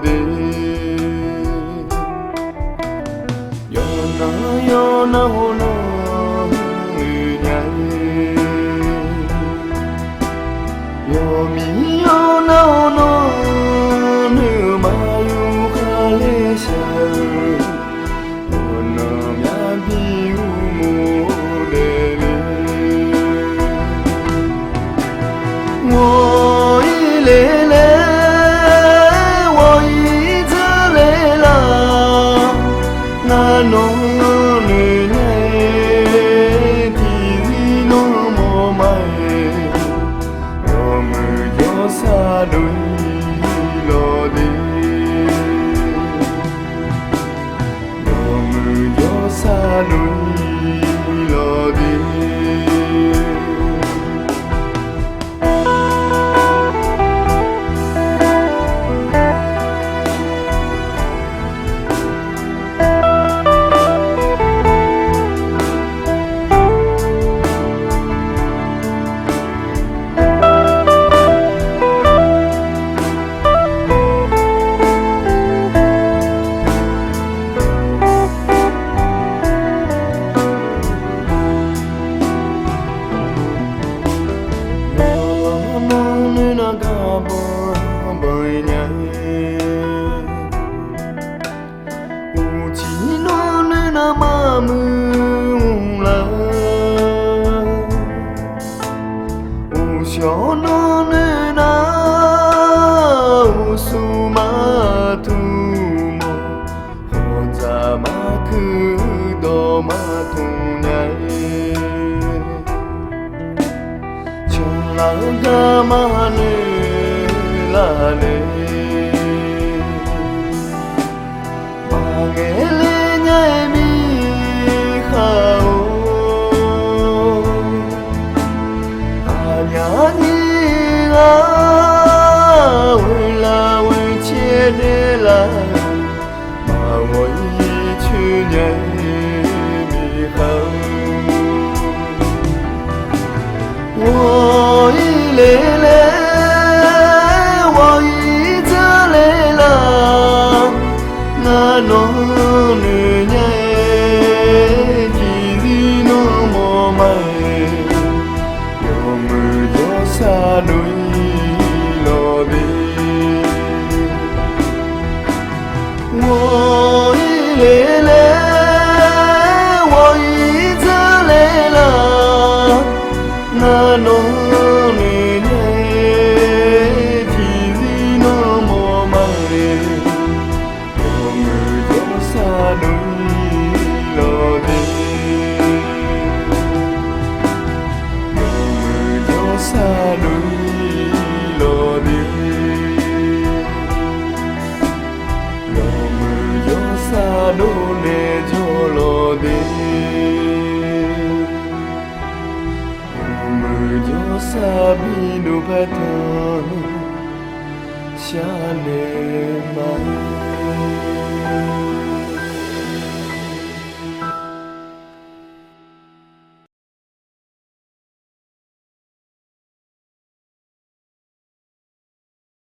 de yo na hono nyai yo mi yo na hono nu mayu khale sha hono mya bi mu de wo le le wo yi zhe le la na no sa đôi lo đi đồ mưa gió xa đôi lo đi ma mương la u cho nó nê na u su ma tu mo ho za ma cứ do ma tu nhai trong la ga ma nê la nê ma nghe lê nhai mi để lại mà ngồi chưa nhảy mi không ngồi lê lê ngồi giờ lê la na nó nữ nhảy chỉ đi nó mò mày yo mưa gió xa đôi lo đi我累了，我一直累了，那侬女人体里那么美，我们就啥都了的，我们就啥都了的。sa đô nê cho lo đi mưa gió sa bi nu pa thơ cha nê mai